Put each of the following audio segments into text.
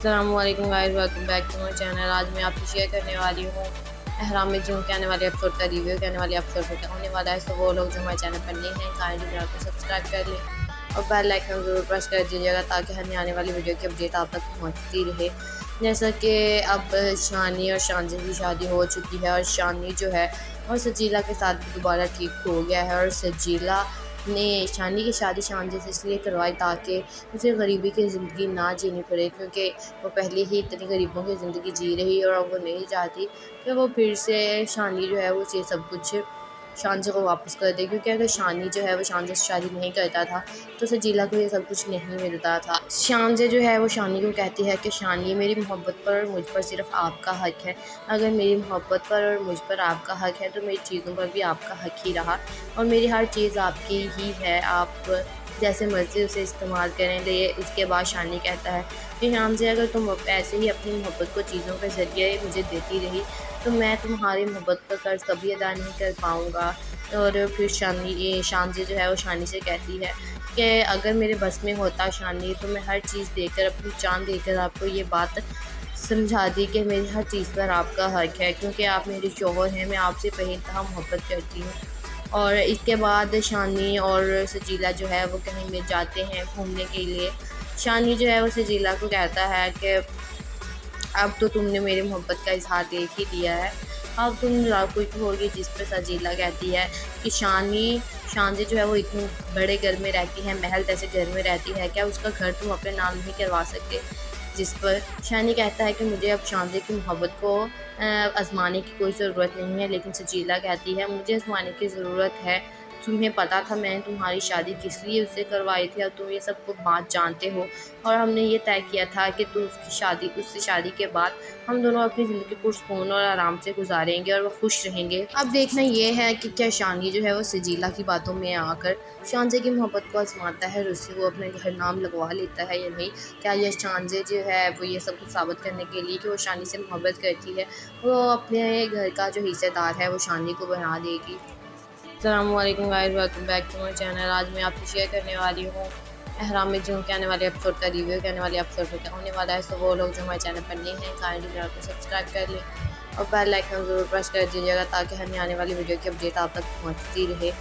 अस्सलामुअलैकुम guys, welcome back to my channel. आज मैं आपसे शेयर करने वाली हूँ अहराम में जून के आने वाले एपिसोड का रिव्यू के आने वाले एपिसोड में क्या होने वाला है। तो वो लोग जो हमारे चैनल पर नए हैं काइंडली चैनल को सब्सक्राइब कर लें और बेल आइकन ज़रूर प्रेस कर दीजिएगा ताकि हमें आने वाली वीडियो की अपडेट आप तक पहुँचती रहे। जैसा कि अब शानी और शानजी की शादी हो चुकी है और शानी जो है और सजीला के साथ दोबारा ठीक हो गया है और सजीला ने शानी की शादी शानजी से इसलिए करवाई ताकि उसे गरीबी की ज़िंदगी ना जीनी पड़े, क्योंकि वो पहले ही इतनी गरीबों की ज़िंदगी जी रही और वो नहीं चाहती कि वो फिर से शानी जो है वो ये सब कुछ शानजी को वापस कर दे, क्योंकि अगर शानी जो है वो शानजी से शादी नहीं करता था तो सजीला को ये सब कुछ नहीं मिलता था। शानजी जो है वो शानी को कहती है कि शानी, मेरी मोहब्बत पर और मुझ पर सिर्फ आपका हक है। अगर मेरी मोहब्बत पर और मुझ पर आपका हक है तो मेरी चीज़ों पर भी आपका हक ही रहा और मेरी हर चीज़ आपकी ही है, आप जैसे मर्ज़ी उसे इस्तेमाल करें। ले इसके बाद शानी कहता है कि शानजी, अगर तुम ऐसे ही अपनी मोहब्बत को चीज़ों के ज़रिए मुझे देती रही तो मैं तुम्हारी मोहब्बत का कर्ज कभी अदा नहीं कर पाऊँगा। और फिर शानजी जो है वो शानी से कहती है कि अगर मेरे बस में होता शानी तो मैं हर चीज़ देकर, अपनी जान देकर आपको ये बात समझा दी कि मेरी हर चीज़ पर आपका हक है, क्योंकि आप मेरे शौहर हैं, मैं आपसे बेइंतहा मोहब्बत करती हूँ। और इसके बाद शानी और सजीला जो है वो कहीं में जाते हैं घूमने के लिए। शानी जो है वो सजीला को कहता है कि अब तो तुमने मेरी मोहब्बत का इज़हार देख ही दिया है, अब तुम कुछ होगी। जिस पर सजीला कहती है कि शानजी जो है वो इतने बड़े घर में रहती है, महल जैसे घर में रहती है, क्या उसका घर तुम अपने नाम नहीं करवा सकते। जिस पर शानी कहता है कि मुझे अब शानजी की मोहब्बत को आजमाने की कोई ज़रूरत नहीं है, लेकिन सजीला कहती है मुझे आजमाने की ज़रूरत है। तुम्हें पता था मैंने तुम्हारी शादी किस लिए उससे करवाई थी और तुम ये सब कुछ बात जानते हो और हमने ये तय किया था कि उससे शादी के बाद हम दोनों अपनी ज़िंदगी पुरसुकून और आराम से गुजारेंगे और वो खुश रहेंगे। अब देखना ये है कि क्या शानी जो है वो सजीला की बातों में आकर शानजी की मोहब्बत को आजमाता है और उससे वो अपने घर नाम लगवा लेता है या नहीं। क्या ये शानजी जो है वो ये सब कुछ साबित करने के लिए कि वो शानी से मोहब्बत करती है, वो अपने घर का जो हिस्सेदार है वो शानी को बना देगी। अस्सलामुअलैकुम guys, welcome back to my channel. आज मैं आपसे शेयर करने वाली हूँ अहराम में जून के आने वाले एपिसोड का रिव्यू के आने वाले एपिसोड में क्या होने वाला है। तो वो लोग जो हमारे चैनल पर नए हैं काइंडली चैनल को सब्सक्राइब कर लें और बेल आइकन ज़रूर प्रेस कर दीजिएगा ताकि हमें आने वाली वीडियो की अपडेट आप तक पहुँचती रहे।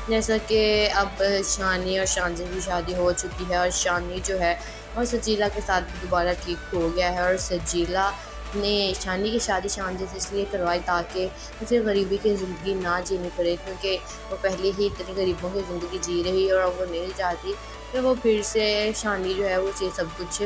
जैसा कि अब शानी और शानजी की शादी हो चुकी है और शानी जो है और सजीला के साथ दोबारा ठीक हो गया है और सजीला ने शानी की शादी शानजी से इसलिए करवाई ताकि उसे गरीबी की ज़िंदगी ना जीनी पड़े, क्योंकि वो पहले ही इतनी गरीबों की ज़िंदगी जी रही और वो नहीं चाहती कि वो फिर से शानी जो है वो ये सब कुछ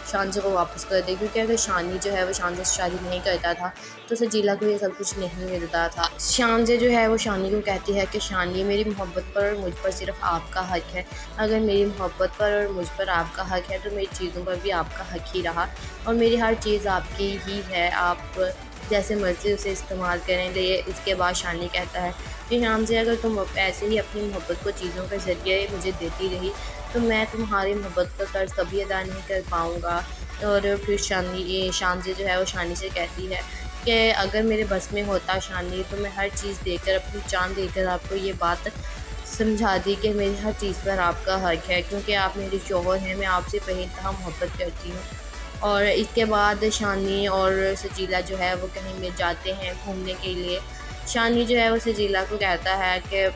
शानजी को वापस कर दे, क्योंकि अगर शानी जो है वो शानजी से शादी नहीं करता था तो सजीला को ये सब कुछ नहीं मिलता था। शानजी जो है वो शानी को कहती है कि शानी, मेरी मोहब्बत पर और मुझ पर सिर्फ आपका हक है। अगर मेरी मोहब्बत पर और मुझ पर आपका हक है तो मेरी चीज़ों पर भी आपका हक ही रहा और मेरी हर चीज़ आपकी ही है, आप जैसे मर्ज़ी उसे इस्तेमाल करें। ले इसके बाद शानी कहता है कि शानजी, अगर तुम ऐसे ही अपनी मोहब्बत को चीज़ों के ज़रिए मुझे देती रही तो मैं तुम्हारी मोहब्बत का कर्ज कभी अदा नहीं कर पाऊँगा। और फिर शानजी जो है वो शानी से कहती है कि अगर मेरे बस में होता शानी तो मैं हर चीज़ देकर, अपनी जान देकर आपको ये बात समझा दी कि मेरी हर चीज़ पर आपका हक है, क्योंकि आप मेरे शौहर हैं, मैं आपसे बेइंतहा मोहब्बत करती हूँ। और इसके बाद शानी और सजीला जो है वो कहीं में जाते हैं घूमने के लिए। शानी जो है वो सजीला को कहता है कि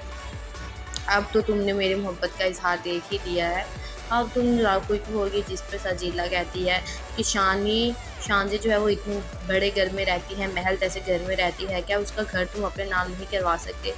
अब तो तुमने मेरी मोहब्बत का इज़हार देख ही दिया है, अब तुम कुछ होगी। जिस पर सजीला कहती है कि शानजी जो है वो इतने बड़े घर में रहती है, महल जैसे घर में रहती है, क्या उसका घर तुम अपने नाम नहीं करवा सकते।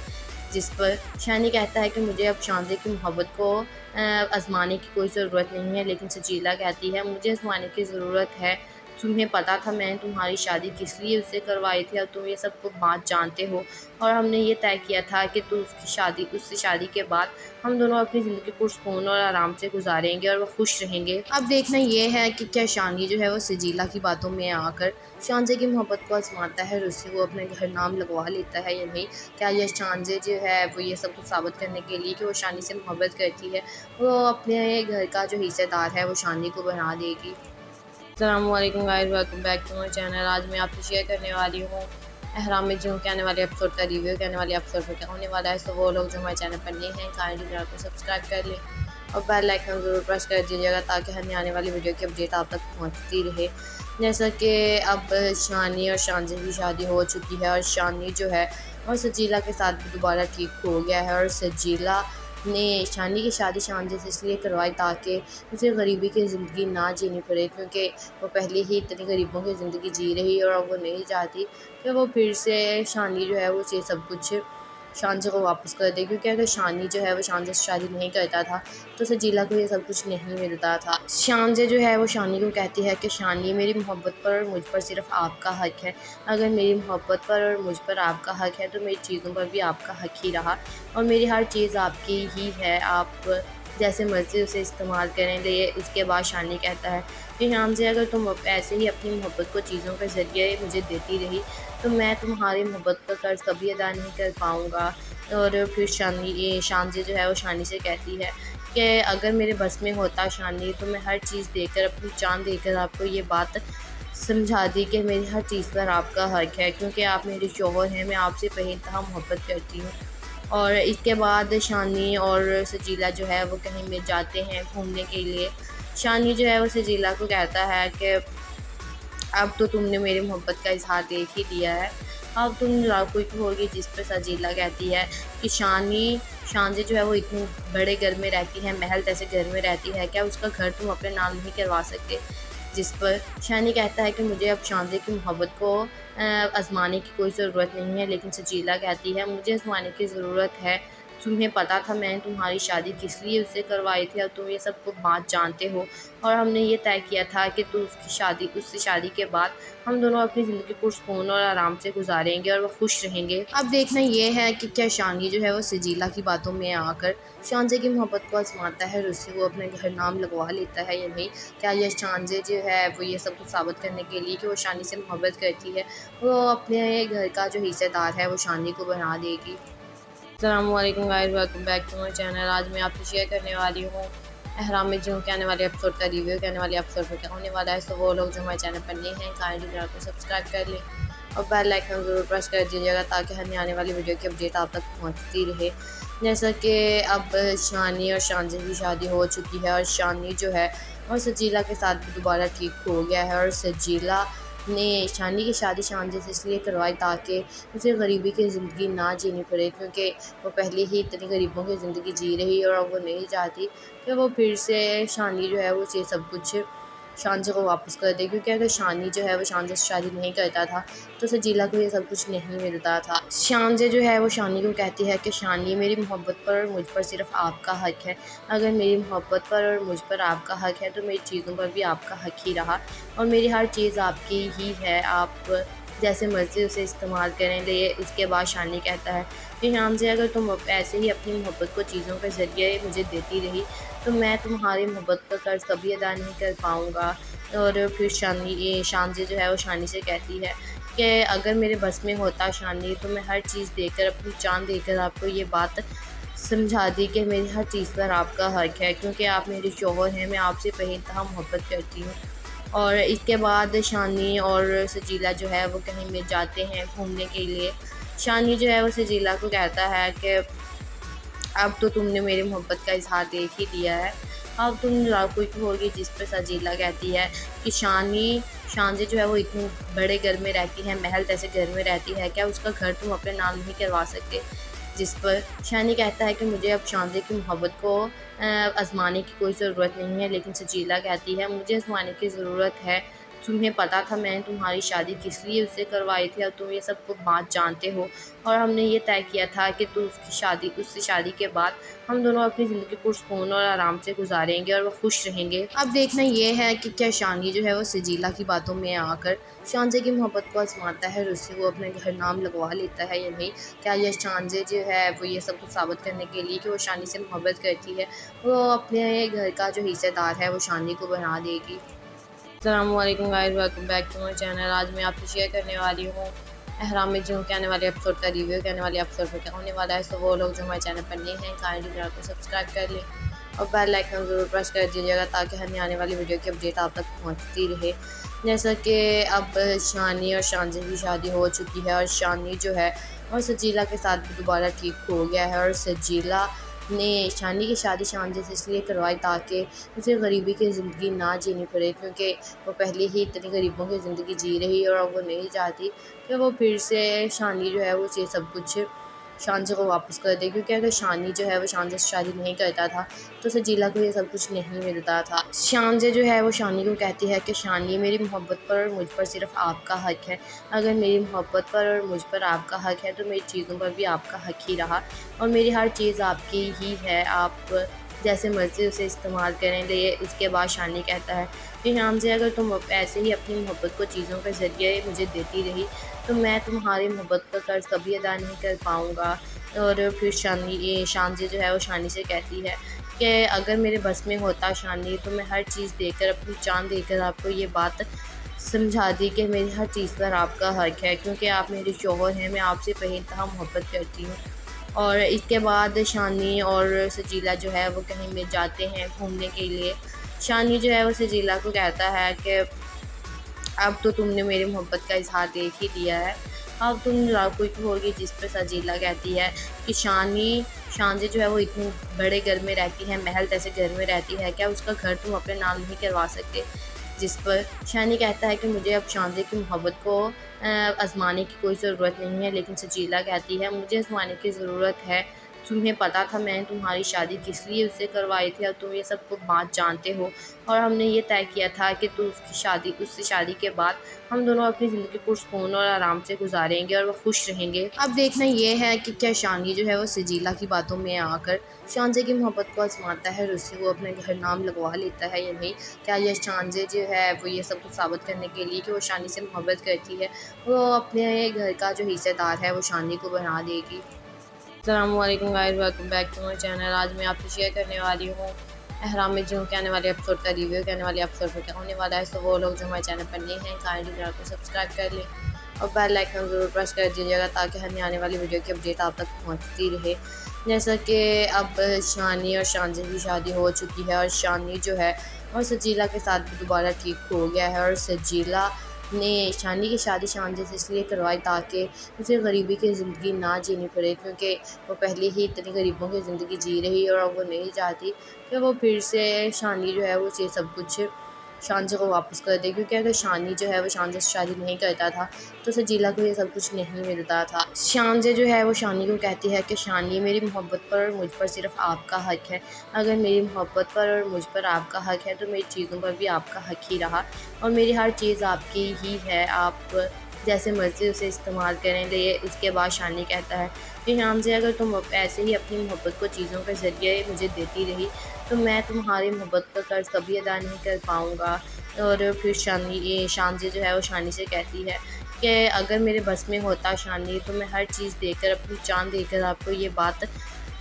जिस पर शानी कहता है कि मुझे अब शानजी की मोहब्बत को आजमाने की कोई ज़रूरत नहीं है, लेकिन सजीला कहती है मुझे आजमाने की ज़रूरत है। तुम्हें पता था मैंने तुम्हारी शादी किस लिए उससे करवाई थी और तुम ये सब कुछ बात जानते हो और हमने ये तय किया था कि उससे शादी के बाद हम दोनों अपनी ज़िंदगी पुरसुकून और आराम से गुजारेंगे और वो खुश रहेंगे। अब देखना ये है कि क्या शानी जो है वो सजीला की बातों में आकर शानजी की मोहब्बत को आजमाता है और उससे वो अपने घर नाम लगवा लेता है या नहीं। क्या यह शानजी जो है वो ये सब कुछ साबित करने के लिए कि वो शानी से मोहब्बत करती है, वो अपने घर का जो हिस्सेदार है वो शानी को बना देगी। अस्सलामुअलैकुम guys, welcome back to my channel. आज मैं आपसे शेयर करने वाली हूँ अहराम में जून के आने वाले एपिसोड का रिव्यू के आने वाले एपिसोड में क्या होने वाला है। तो वो लोग जो हमारे चैनल पर नए हैं काइंडली चैनल को सब्सक्राइब कर लें और बेल आइकन ज़रूर प्रेस कर दीजिएगा ताकि हमें आने वाली वीडियो की अपडेट आप तक पहुंचती रहे। जैसा कि अब शानी और शानज़े की शादी हो चुकी है और शानी जो है और सजीला के साथ भी दोबारा ठीक हो गया है और सजीला ने शानी की शादी शानज़े से इसलिए करवाई ताकि उसे गरीबी की ज़िंदगी ना जीनी पड़े, क्योंकि वो पहले ही इतनी गरीबों की ज़िंदगी जी रही है और वो नहीं चाहती कि वो फिर से शानी जो है वो ये सब कुछ शानज़े को वापस कर दे, क्योंकि अगर शानी जो है वो शानज़े से शादी नहीं करता था तो सजीला को ये सब कुछ नहीं मिलता था। शानज़े जो है वो शानी को कहती है कि शानी, मेरी मोहब्बत पर और मुझ पर सिर्फ आपका हक है। अगर मेरी मोहब्बत पर और मुझ पर आपका हक है तो मेरी चीज़ों पर भी आपका हक ही रहा और मेरी हर चीज़ आपकी ही है, आप जैसे मर्ज़ी उसे इस्तेमाल करें। ले उसके बाद शानी कहता है कि शानज़े, अगर तुम ऐसे ही अपनी मोहब्बत को चीज़ों के ज़रिए मुझे देती रही तो मैं तुम्हारी मोहब्बत का कर्ज़ कभी अदा नहीं कर पाऊँगा। और फिर शानज़े जो है वो शानी से कहती है कि अगर मेरे बस में होता शानी तो मैं हर चीज़ देकर, अपनी जान देकर आपको ये बात समझा दी कि मेरी हर चीज़ पर आपका हक है, क्योंकि आप मेरे शौहर हैं, मैं आपसे बेइंतहा मोहब्बत करती हूँ। और इसके बाद शानी और सजीला जो है वो कहीं में जाते हैं घूमने के लिए। शानी जो है वो सजीला को कहता है कि अब तो तुमने मेरी मोहब्बत का इज़हार देख ही दिया है, अब तुम लाखों होगी। जिस पर सजीला कहती है कि शानज़े जो है वो इतने बड़े घर में रहती है, महल जैसे घर में रहती है, क्या उसका घर तुम अपने नाम नहीं करवा सकते। जिस पर शानी कहता है कि मुझे अब शानज़े की मोहब्बत को आज़माने की कोई ज़रूरत नहीं है, लेकिन सजीला कहती है मुझे आज़माने की ज़रूरत है। तुम्हें पता था मैंने तुम्हारी शादी किस लिए उससे करवाई थी, अब तुम ये सब कुछ बात जानते हो और हमने ये तय किया था कि उससे शादी के बाद हम दोनों अपनी ज़िंदगी पुरसुकून और आराम से गुजारेंगे और वो खुश रहेंगे। अब देखना ये है कि क्या शानी जो है वो सजीला की बातों में आकर शानज़े की मोहब्बत को आजमाता है और उससे वो अपने घर नाम लगवा लेता है या नहीं। क्या ये शानज़े जो है वो ये सब कुछ साबित करने के लिए कि वो शानी से मोहब्बत करती है, वो अपने घर का जो हिस्सेदार है वो शानी को बना देगी। अस्सलामुअलैकुम guys, welcome back to my channel. आज मैं आपसे शेयर करने वाली हूँ अहराम में जो के आने वाले एपिसोड का रिव्यू के आने वाले एपिसोड में क्या होने वाला है। तो वो लोग जो हमारे चैनल पर नए हैं काइंडली चैनल को सब्सक्राइब कर लें और बेल आइकन ज़रूर प्रेस कर दीजिएगा ताकि हमें आने वाली वीडियो की अपडेट आप तक पहुँचती रहे। जैसा कि अब शानी और शानज़े की शादी हो चुकी है और शानी जो है और सजीला के साथ भी दोबारा ठीक हो गया है और सजीला ने शानी की शादी शानज़े से इसलिए करवाई ताकि उसे गरीबी की ज़िंदगी ना जीनी पड़े, क्योंकि वो पहले ही इतनी गरीबों की ज़िंदगी जी रही है और वो नहीं चाहती कि वो फिर से शानी जो है वो ये सब कुछ शानज़े को वापस कर दे, क्योंकि अगर शानी जो है वो शानज़े से शादी नहीं करता था तो सजीला को ये सब कुछ नहीं मिलता था। शानज़े जो है वो शानी को कहती है कि शानी, मेरी मोहब्बत पर और मुझ पर सिर्फ आपका हक है। अगर मेरी मोहब्बत पर और मुझ पर आपका हक है तो मेरी चीज़ों पर भी आपका हक ही रहा और मेरी हर चीज़ आपकी ही है, आप जैसे मर्ज़ी उसे इस्तेमाल करें। ले उसके बाद शानी कहता है कि शानज़े, अगर तुम ऐसे ही अपनी मोहब्बत को चीज़ों के ज़रिए मुझे देती रही तो मैं तुम्हारी मोहब्बत का कर्ज़ कभी अदा नहीं कर पाऊँगा। और फिर शानज़े जो है वो शानी से कहती है कि अगर मेरे बस में होता शानी तो मैं हर चीज़ देकर, अपनी जान देकर आपको ये बात समझा दी कि मेरी हर चीज़ पर आपका हक है, क्योंकि आप मेरे शौहर हैं, मैं आपसे बेइंतहा मोहब्बत करती हूँ। और इसके बाद शानी और सजीला जो है वो कहीं में जाते हैं घूमने के लिए। शानी जो है वो सजीला को कहता है कि अब तो तुमने मेरी मोहब्बत का इज़हार देख ही दिया है, अब तुम लाखों होगी। जिस पर सजीला कहती है कि शानज़े जो है वो इतने बड़े घर में रहती है, महल जैसे घर में रहती है, क्या उसका घर तुम अपने नाम नहीं करवा सकते। जिस पर शानी कहता है कि मुझे अब शानज़े की मोहब्बत को आज़माने की कोई ज़रूरत नहीं है, लेकिन सजीला कहती है मुझे आज़माने की ज़रूरत है। तुम्हें पता था मैंने तुम्हारी शादी किस लिए उससे करवाई थी, अब तुम ये सब कुछ बात जानते हो और हमने ये तय किया था कि उससे शादी के बाद हम दोनों अपनी ज़िंदगी पुरसुकून और आराम से गुजारेंगे और वो खुश रहेंगे। अब देखना ये है कि क्या शानी जो है वो सजीला की बातों में आकर शानज़े की मोहब्बत को आजमाता है और उससे वो अपने घर नाम लगवा लेता है या नहीं। क्या यह शानज़े जो है वो ये सब कुछ साबित करने के लिए कि वो शानी से मोहब्बत करती है, वो अपने घर का जो हिस्सेदार है वो शानी को बना देगी। अस्सलामुअलैकुम guys, welcome back to my channel. आज मैं आपसे शेयर करने वाली हूँ अहराम में जो के आने वाले एपिसोड का रिव्यू के आने वाले एपिसोड में क्या होने वाला है। तो वो लोग जो हमारे चैनल पर नए हैं काइंडली चैनल को सब्सक्राइब कर लें और बेल आइकन ज़रूर प्रेस कर दीजिएगा ताकि हमें आने वाली वीडियो की अपडेट आप तक पहुँचती रहे। जैसा कि अब शानी और शानज़े की शादी हो चुकी है और शानी जो है और सजीला के साथ भी दोबारा ठीक हो गया है और सजीला ने शानी की शादी शानजे से इसलिए करवाई ताकि उसे गरीबी की ज़िंदगी ना जीनी पड़े, क्योंकि वो पहले ही इतनी गरीबों की ज़िंदगी जी रही और अब वो नहीं चाहती कि वो फिर से शानी जो है वो ये सब कुछ शानजे को वापस कर दे, क्योंकि अगर शानी जो है वो शानजे से शादी नहीं करता था तो सजीला को ये सब कुछ नहीं मिलता था। शानजे जो है वो शानी को कहती है कि शानी, मेरी मोहब्बत पर और मुझ पर सिर्फ आपका हक है। अगर मेरी मोहब्बत पर और मुझ पर आपका हक है तो मेरी चीज़ों पर भी आपका हक ही रहा और मेरी हर चीज़ आपकी ही है, आप जैसे मर्ज़ी उसे इस्तेमाल करें। ले उसके बाद शानी कहता है कि शानजे, अगर तुम ऐसे ही अपनी मोहब्बत को चीज़ों के ज़रिए मुझे देती रही तो मैं तुम्हारी मोहब्बत का कर्ज़ कभी अदा नहीं कर पाऊँगा। और फिर शानजे जो है वो शानी से कहती है कि अगर मेरे बस में होता शानी तो मैं हर चीज़ देकर, अपनी जान देकर आपको ये बात समझा दी कि मेरी हर चीज़ पर आपका हक है, क्योंकि आप मेरे शौहर हैं, मैं आपसे बेइंतहा मोहब्बत करती हूँ। और इसके बाद शानी और सजीला जो है वो कहीं में जाते हैं घूमने के लिए। शानी जो है वो सजीला को कहता है कि अब तो तुमने मेरी मोहब्बत का इज़हार देख ही दिया है, अब तुम कोई होगी। जिस पर सजीला कहती है कि शानजे जो है वो इतने बड़े घर में रहती है, महल जैसे घर में रहती है, क्या उसका घर तुम अपने नाम नहीं करवा सकते? जिस पर शानी कहता है कि मुझे अब शानजे की मोहब्बत को आज़माने की कोई ज़रूरत नहीं है, लेकिन सजीला कहती है मुझे आज़माने की ज़रूरत है। तुम्हें पता था मैंने तुम्हारी शादी किस लिए उससे करवाई थी, अब तुम ये सब कुछ बात जानते हो और हमने ये तय किया था कि उससे शादी के बाद हम दोनों अपनी ज़िंदगी पुरसुकून और आराम से गुजारेंगे और वो खुश रहेंगे। अब देखना ये है कि क्या शानी जो है वो सजीला की बातों में आकर शानजे की मोहब्बत को आजमाता है और उससे वो अपने घर नाम लगवा लेता है या नहीं। क्या यह शानजे जो है वो ये सब कुछ साबित करने के लिए कि वो शानी से मोहब्बत करती है, वो अपने घर का जो हिस्सेदार है वो शानी को बना देगी। अस्सलामुअलैकुम guys, welcome back to my channel. आज मैं आपसे शेयर करने वाली हूँ एहराम में जो के आने वाले एपिसोड का रिव्यू के आने वाले एपिसोड में क्या होने वाला है। तो वो लोग जो हमारे चैनल पर नए हैं काइंडली चैनल को सब्सक्राइब कर लें और बेल आइकन ज़रूर प्रेस कर दीजिएगा ताकि हमें आने वाली वीडियो की अपडेट आप तक पहुँचती रहे। जैसा कि अब शानी और शानजे की शादी हो चुकी है और शानी जो है और सजीला के साथ भी दोबारा ठीक हो गया है और सजीला ने शानी की शादी शानजे से इसलिए करवाई ताकि उसे गरीबी की ज़िंदगी ना जीनी पड़े, क्योंकि वो पहले ही इतनी गरीबों की ज़िंदगी जी रही और अब वो नहीं चाहती कि वो फिर से शानी जो है वो ये सब कुछ शानजे को वापस कर दे, क्योंकि अगर शानी जो है वो शानजे से शादी नहीं करता था तो सजीला को ये सब कुछ नहीं मिलता था। शानजे जो है वो शानी को कहती है कि शानी, मेरी मोहब्बत पर और मुझ पर सिर्फ आपका हक है। अगर मेरी मोहब्बत पर और मुझ पर आपका हक है तो मेरी चीज़ों पर भी आपका हक ही रहा और मेरी हर चीज़ आपकी ही है, आप जैसे मर्ज़ी उसे इस्तेमाल करें। ले उसके बाद शानी कहता है कि शानजे, अगर तुम ऐसे ही अपनी मोहब्बत को चीज़ों के ज़रिए मुझे देती रही तो मैं तुम्हारी मोहब्बत का कर्ज़ कभी अदा नहीं कर पाऊँगा। और फिर शानजे जो है वो शानी से कहती है कि अगर मेरे बस में होता शानी तो मैं हर चीज़ देकर, अपनी जान देकर आपको ये बात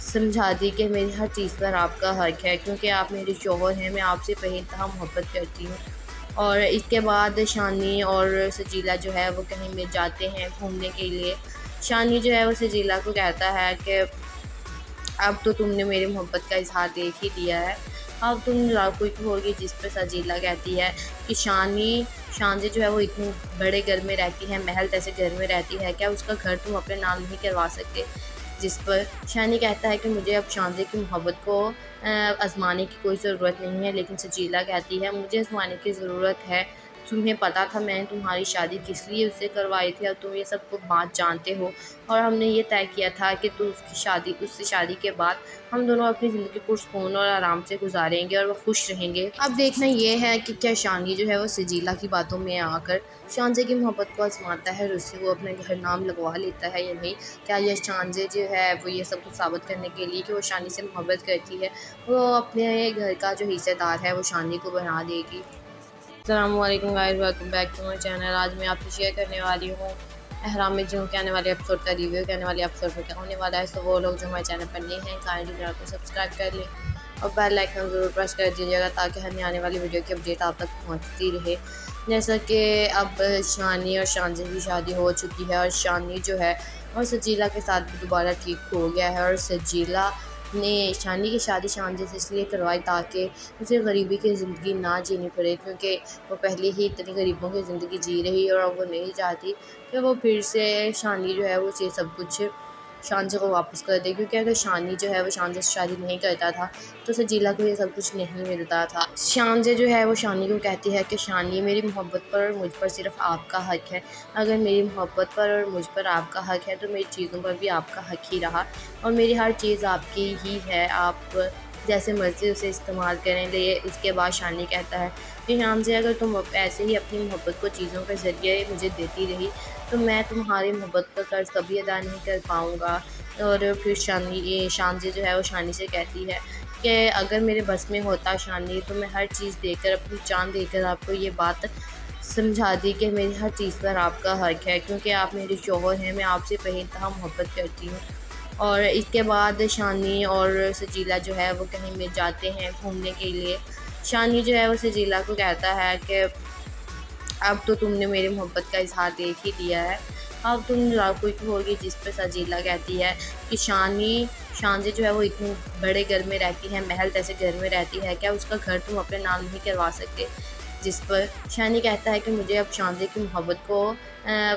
समझा दी कि मेरी हर चीज़ पर आपका हक है, क्योंकि आप मेरे शौहर हैं, मैं आपसे बेइंतहा मोहब्बत करती हूँ। और इसके बाद शानी और सजीला जो है वो कहीं में जाते हैं घूमने के लिए। शानी जो है वो सजीला को कहता है कि अब तो तुमने मेरी मोहब्बत का इज़हार देख ही दिया है, अब तुम कोई होगी। जिस पर सजीला कहती है कि शानजे जो है वो इतने बड़े घर में रहती है, महल जैसे घर में रहती है, क्या उसका घर तुम अपने नाम नहीं करवा सकते? जिस पर शानी कहता है कि मुझे अब शानजे की मोहब्बत को आज़माने की कोई ज़रूरत नहीं है, लेकिन सजीला कहती है मुझे आज़माने की ज़रूरत है। तुम्हें पता था मैंने तुम्हारी शादी किस लिए उससे करवाई थी, अब तुम ये सब कुछ बात जानते हो और हमने ये तय किया था कि उससे शादी के बाद हम दोनों अपनी ज़िंदगी पुरसुकून और आराम से गुजारेंगे और वो खुश रहेंगे। अब देखना ये है कि क्या शानी जो है वो सजीला की बातों में आकर शानजे की मोहब्बत को आजमाता है और उससे वो अपने घर नाम लगवा लेता है या नहीं। क्या यह शानजे जो है वो ये सब कुछ साबित करने के लिए कि वो शानी से मोहब्बत करती है, वो अपने घर का जो हिस्सेदार है वो शानी को बना देगी। अस्सलामुअलैकुम guys, welcome back to my channel. आज मैं आपसे शेयर करने वाली हूँ एहराम में जो के आने वाले एपिसोड का रिव्यू के आने वाले एपिसोड में क्या होने वाला है। तो वो लोग जो हमारे चैनल पर नए हैं काइंडली चैनल को सब्सक्राइब कर लें और बेल आइकन ज़रूर प्रेस कर दीजिएगा ताकि हमें आने वाली वीडियो की अपडेट आप तक पहुँचती रहे। जैसा कि अब शानी और शानजे की शादी हो चुकी है और शानी जो है और सजीला के साथ भी दोबारा ठीक हो गया है और सजीला ने शानी की शादी शानजे से इसलिए करवाई ताकि उसे गरीबी की ज़िंदगी ना जीनी पड़े, क्योंकि वो पहले ही इतनी गरीबों की ज़िंदगी जी रही और अब वो नहीं चाहती कि वो फिर से शानी जो है वो ये सब कुछ शानजे को वापस कर दे, क्योंकि अगर शानी जो है वो शानजे से शादी नहीं करता था तो सजीला को ये सब कुछ नहीं मिलता था। शानजे जो है वो शानी को कहती है कि शानी, मेरी मोहब्बत पर और मुझ पर सिर्फ आपका हक है। अगर मेरी मोहब्बत पर और मुझ पर आपका हक है तो मेरी चीज़ों पर भी आपका हक ही रहा, और मेरी हर चीज़ आपकी ही है, आप जैसे मर्ज़ी उसे इस्तेमाल करें। ले उसके बाद शानी कहता है कि शानजे, अगर तुम ऐसे ही अपनी मोहब्बत को चीज़ों के ज़रिए मुझे देती रही तो मैं तुम्हारी मोहब्बत का कर्ज़ कभी अदा नहीं कर पाऊँगा। और फिर शानजे जो है वो शानी से कहती है कि अगर मेरे बस में होता शानी, तो मैं हर चीज़ देकर, अपनी जान देकर आपको ये बात समझा दी कि मेरी हर चीज़ पर आपका हक है, क्योंकि आप मेरे शौहर हैं, मैं आपसे बेइंतहा मोहब्बत करती हूँ। और इसके बाद शानी और सजीला जो है वो कहीं में जाते हैं घूमने के लिए। शानी जो है वो सजीला को कहता है कि अब तो तुमने मेरी मोहब्बत का इज़हार देख ही दिया है, अब तुम लाखों होगी। जिस पर सजीला कहती है कि शानजे जो है वो इतने बड़े घर में रहती है, महल जैसे घर में रहती है, क्या उसका घर तुम अपने नाम नहीं करवा सकते? जिस पर शानी कहता है कि मुझे अब शानजे की मोहब्बत को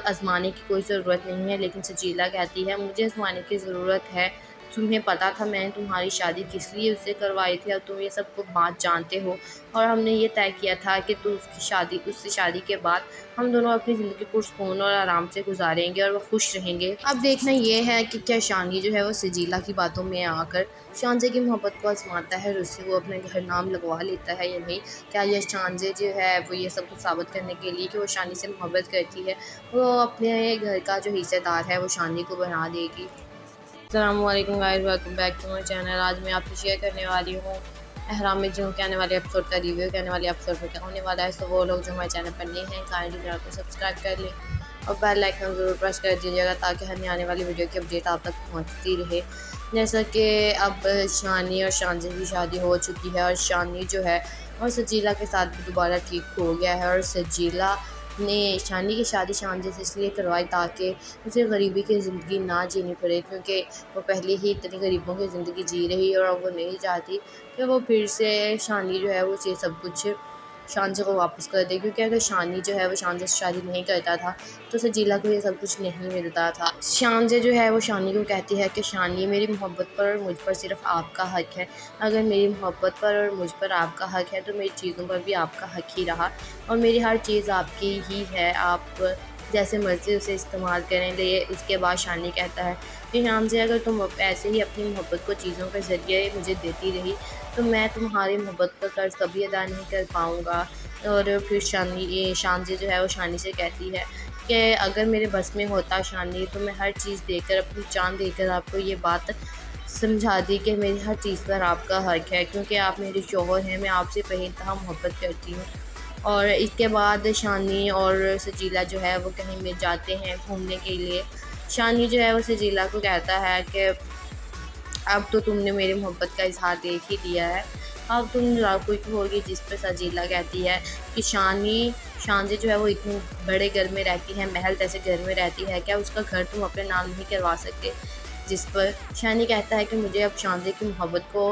आजमाने की कोई ज़रूरत नहीं है, लेकिन सजीला कहती है मुझे आजमाने की ज़रूरत है। तुम्हें पता था मैंने तुम्हारी शादी किस लिए उससे करवाई थी, अब तुम ये सब कुछ बात जानते हो, और हमने ये तय किया था कि उससे शादी के बाद हम दोनों अपनी ज़िंदगी पुरसुकून और आराम से गुजारेंगे और वो खुश रहेंगे। अब देखना ये है कि क्या शानी जो है वो सजीला की बातों में आकर शानजे की मोहब्बत को आजमाता है और उससे वो अपने घर नाम लगवा लेता है या नहीं। क्या ये शानजे जो है वो ये सब कुछ साबित करने के लिए कि वो शानी से मोहब्बत करती है, वो अपने घर का जो हिस्सेदार है वो शानी को बना देगी। अस्सलामुअलैकुम guys, welcome back to my channel. आज मैं आपसे शेयर करने वाली हूँ अहराम में जून के आने वाले एपिसोड का रिव्यू। के आने वाले एपिसोड में क्या होने वाला है, तो वो लोग जो हमारे चैनल पर नए हैं काइंडली चैनल को सब्सक्राइब कर लें और बेल आइकन ज़रूर प्रेस कर दीजिएगा, ताकि हमें आने वाली वीडियो की अपडेट आप तक पहुँचती रहे। जैसा कि अब शानी और शानजे की शादी हो चुकी है, और शानी जो है और सजीला के साथ भी दोबारा ठीक हो गया है, और सजीला ने शानी की शादी शानजे से इसलिए करवाई ताकि उसे गरीबी की ज़िंदगी ना जीनी पड़े, क्योंकि वो पहले ही इतनी गरीबों की ज़िंदगी जी रही है, और वो नहीं चाहती कि वो फिर से शानी जो है वो ये सब कुछ शानजे को वापस कर दे, क्योंकि अगर शानी जो है वो शानजे से शादी नहीं करता था तो सजीला को ये सब कुछ नहीं मिलता था। शानजे जो है वो शानी को कहती है कि शानी, मेरी मोहब्बत पर और मुझ पर सिर्फ आपका हक है। अगर मेरी मोहब्बत पर और मुझ पर आपका हक है तो मेरी चीज़ों पर भी आपका हक ही रहा, और मेरी हर चीज़ आपकी ही है, आप जैसे मर्ज़ी उसे इस्तेमाल करें। ले उसके बाद शानी कहता है कि शानजे, अगर तुम ऐसे ही अपनी मोहब्बत को चीज़ों के ज़रिए मुझे देती रही तो मैं तुम्हारी मोहब्बत का कर्ज़ कभी अदा नहीं कर पाऊँगा। और फिर शानजे जो है वो शानी से कहती है कि अगर मेरे बस में होता शानी, तो मैं हर चीज़ देकर, अपनी जान देकर आपको ये बात समझा दी कि मेरी हर चीज़ पर आपका हक है, क्योंकि आप मेरे शौहर हैं, मैं आपसे बेइंतहा मोहब्बत करती हूँ। और इसके बाद शानी और सजीला जो है वो कहीं में जाते हैं घूमने के लिए। शानी जो है वो सजीला को कहता है कि अब तो तुमने मेरी मोहब्बत का इज़हार देख ही दिया है, अब तुम लाखों होगी। जिस पर सजीला कहती है कि शानजे जो है वो इतने बड़े घर में रहती है, महल जैसे घर में रहती है, क्या उसका घर तुम अपने नाम नहीं करवा सकते? जिस पर शानी कहता है कि मुझे अब शानजे की मोहब्बत को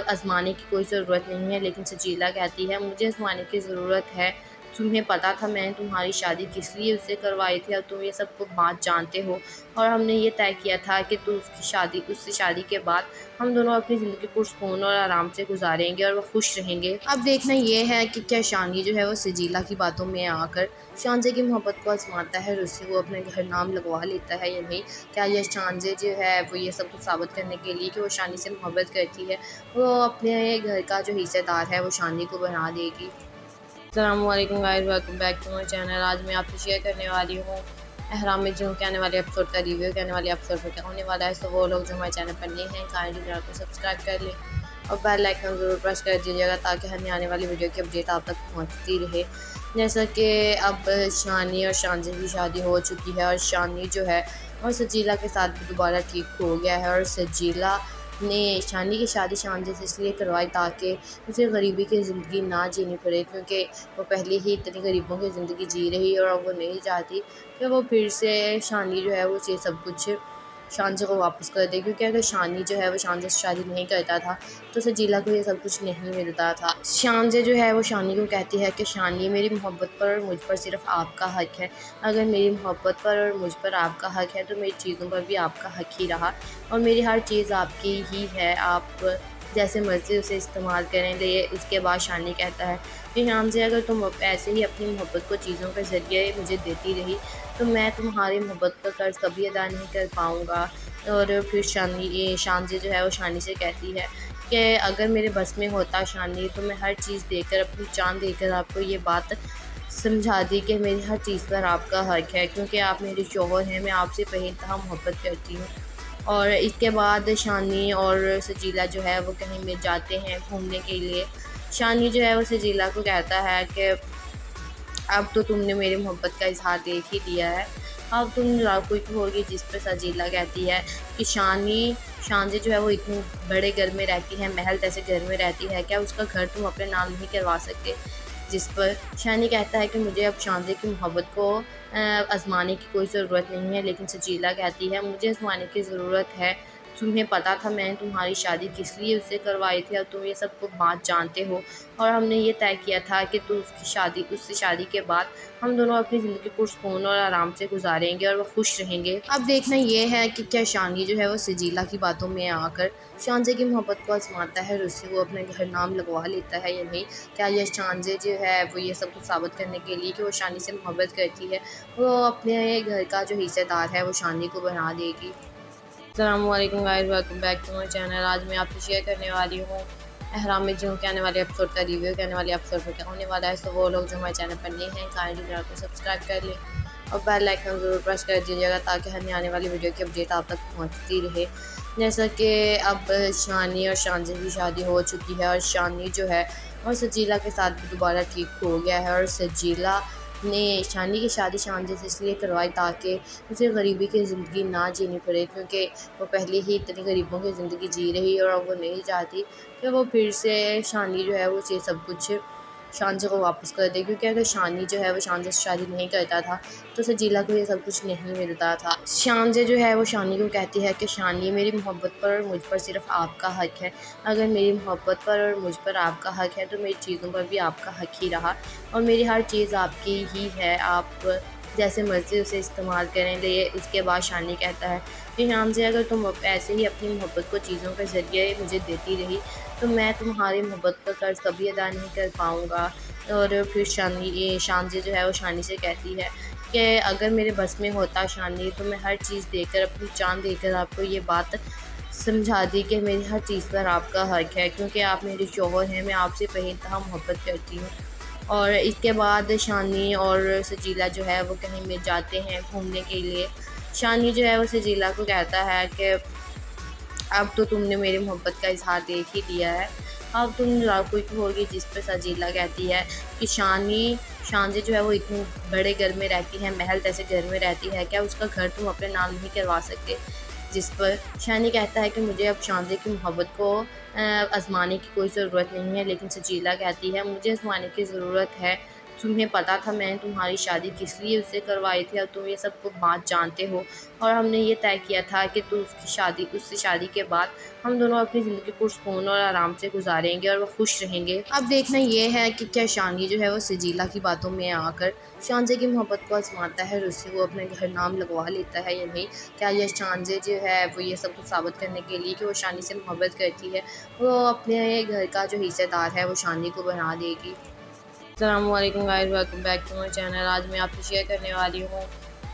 आजमाने की कोई ज़रूरत नहीं है, लेकिन सजीला कहती है मुझे आजमाने की ज़रूरत है। तुम्हें पता था मैंने तुम्हारी शादी किस लिए उससे करवाई थी, अब तुम ये सब कुछ बात जानते हो, और हमने ये तय किया था कि उससे शादी के बाद हम दोनों अपनी ज़िंदगी पुरसुकून और आराम से गुजारेंगे और वो खुश रहेंगे। अब देखना ये है कि क्या शानी जो है वो सजीला की बातों में आकर शानजे की मोहब्बत को आजमाता है और उससे वो अपने घर नाम लगवा लेता है या नहीं। क्या ये शानजे जो है वो ये सब कुछ साबित करने के लिए कि वो शानी से मोहब्बत करती है, वो अपने घर का जो हिस्सेदार है वो शानी को बना देगी। अस्सलामुअलैकुम guys, welcome back to my channel. आज मैं आपसे शेयर करने वाली हूँ अहराम में जून के आने वाले एपिसोड का रिव्यू। के आने वाले एपिसोड में क्या होने वाला है, तो वो लोग जो हमारे चैनल पर नए हैं काइंडली चैनल को सब्सक्राइब कर लें और बेल आइकन ज़रूर प्रेस कर दीजिएगा, ताकि हमें आने वाली वीडियो की अपडेट आप तक पहुँचती रहे। जैसा कि अब शानी और शानजे की शादी हो चुकी है, और शानी जो है और सजीला के साथ भी दोबारा ठीक हो गया है, और सजीला ने शानी की शादी शानजे से इसलिए करवाई ताकि उसे गरीबी की ज़िंदगी ना जीनी पड़े, क्योंकि वो पहले ही इतनी गरीबों की ज़िंदगी जी रही है, और वो नहीं चाहती कि वो फिर से शानी जो है वो ये सब कुछ शानज़े को वापस कर दे, क्योंकि अगर शानी जो है वो शानज़े से शादी नहीं करता था तो सजीला को ये सब कुछ नहीं मिलता था। शानज़े जो है वो शानी को कहती है कि शानी, मेरी मोहब्बत पर और मुझ पर सिर्फ़ आपका हक़ है। अगर मेरी मोहब्बत पर और मुझ पर आपका हक़ है तो मेरी चीज़ों पर भी आपका हक़ ही रहा और मेरी हर चीज़ आपकी ही है, आप जैसे मर्ज़ी उसे इस्तेमाल करेंगे। उसके बाद शानी कहता है कि शानज़े, अगर तुम ऐसे ही अपनी मोहब्बत को चीज़ों के ज़रिए मुझे देती रही तो मैं तुम्हारी मोहब्बत का कर्ज़ कभी अदा नहीं कर पाऊँगा। और फिर शानज़े जो है वो शानी से कहती है कि अगर मेरे बस में होता शानी तो मैं हर चीज़ देकर, अपनी जान देकर आपको ये बात समझा दी कि मेरी हर चीज़ पर आपका हक़ है, क्योंकि आप मेरे शौहर हैं, मैं आपसे बेइंतहा मोहब्बत करती हूँ। और इसके बाद शानी और सजीला जो है वो कहीं में जाते हैं घूमने के लिए। शानी जो है वो सजीला को कहता है कि अब तो तुमने मेरी मोहब्बत का इज़हार देख ही दिया है, अब तुम कोई होगी। जिस पर सजीला कहती है कि शानज़े जो है वो इतने बड़े घर में रहती है, महल जैसे घर में रहती है, क्या उसका घर तुम अपने नाम नहीं करवा सकते? जिस पर शानी कहता है कि मुझे अब शानज़े की मोहब्बत को आज़माने की कोई ज़रूरत नहीं है, लेकिन सजीला कहती है मुझे आज़माने की ज़रूरत है। तुम्हें पता था मैंने तुम्हारी शादी किस लिए उससे करवाई थी, अब तुम ये सब कुछ बात जानते हो और हमने ये तय किया था कि उससे शादी के बाद हम दोनों अपनी ज़िंदगी पुरसुकून और आराम से गुजारेंगे और वो खुश रहेंगे। अब देखना ये है कि क्या शानी जो है वो सजीला की बातों में आकर शानज़े की मोहब्बत को आज़माता है और उससे वो अपने घर नाम लगवा लेता है या नहीं। क्या ये शानज़े जो है वो ये सब कुछ साबित करने के लिए कि वो शानी से मोहब्बत करती है, वो अपने घर का जो हिस्सेदार है वो शानी को बना देगी। अस्सलामुअलैकुम guys, welcome back to my channel. आज मैं आपसे शेयर करने वाली हूँ एहराम में जूम के आने वाले एपिसोड का रिव्यू। के आने वाले एपिसोड में क्या होने वाला है, तो वो लोग जो हमारे चैनल पर नए हैं काइंडली चैनल को सब्सक्राइब कर लें और बेल आइकन ज़रूर प्रेस कर दीजिएगा ताकि हमें आने वाली वीडियो की अपडेट आप तक पहुँचती रहे। जैसा कि अब शानी और शानज़े की शादी हो चुकी है और शानी जो है और सजीला के साथ भी दोबारा ठीक हो गया है और सजीला ने शानी की शादी शानज़े से इसलिए करवाई ताकि उसे गरीबी की ज़िंदगी ना जीनी पड़े, क्योंकि वो पहले ही इतनी गरीबों की ज़िंदगी जी रही और अब वो नहीं चाहती कि वो फिर से शानी जो है वो ये सब कुछ शानज़े को वापस कर दे, क्योंकि अगर शानी जो है वो शानज़े से शादी नहीं करता था तो सजीला को ये सब कुछ नहीं मिलता था। शानज़े जो है वो शानी को कहती है कि शानी, मेरी मोहब्बत पर और मुझ पर सिर्फ़ आपका हक़ है। अगर मेरी मोहब्बत पर और मुझ पर आपका हक़ है तो मेरी चीज़ों पर भी आपका हक़ ही रहा और मेरी हर चीज़ आपकी ही है, आप जैसे मर्ज़ी उसे इस्तेमाल करेंगे। उसके बाद शानी कहता है कि शानज़े, अगर तुम ऐसे ही अपनी मोहब्बत को चीज़ों के ज़रिए मुझे देती रही तो मैं तुम्हारी मोहब्बत का कर्ज़ कभी अदा नहीं कर पाऊँगा। और फिर शानज़े जो है वो शानी से कहती है कि अगर मेरे बस में होता शानी तो मैं हर चीज़ देकर, अपनी जान देकर आपको ये बात समझा दी कि मेरी हर चीज़ पर आपका हक़ है, क्योंकि आप मेरे शौहर हैं, मैं आपसे बेइंतहा मोहब्बत करती हूँ। और इसके बाद शानी और सजीला जो है वो कहीं में जाते हैं घूमने के लिए। शानी जो है वो सजीला को कहता है कि अब तो तुमने मेरी मोहब्बत का इज़हार देख ही दिया है, अब तुम कोई होगी। जिस पर सजीला कहती है कि शानज़े जो है वो इतने बड़े घर में रहती है, महल जैसे घर में रहती है, क्या उसका घर तुम अपने नाम नहीं करवा सकते? जिस पर शानी कहता है कि मुझे अब शानज़े की मोहब्बत को आज़माने की कोई ज़रूरत नहीं है, लेकिन सजीला कहती है मुझे आज़माने की ज़रूरत है। तुम्हें पता था मैंने तुम्हारी शादी किस लिए उससे करवाई थी, अब तुम ये सब कुछ बात जानते हो और हमने ये तय किया था कि उससे शादी के बाद हम दोनों अपनी ज़िंदगी पुरसुकून और आराम से गुजारेंगे और वो खुश रहेंगे। अब देखना ये है कि क्या शानी जो है वो सजीला की बातों में आकर शानज़े की मोहब्बत को आज़माता है और उससे वो अपने घर नाम लगवा लेता है या नहीं। क्या यह शानज़े जो है वो ये सब कुछ साबित करने के लिए कि वो शानी से मोहब्बत करती है, वो अपने घर का जो हिस्सेदार है वो शानी को बना देगी। अस्सलामुअलैकुम guys, welcome back to my channel. आज मैं आपसे शेयर करने वाली हूँ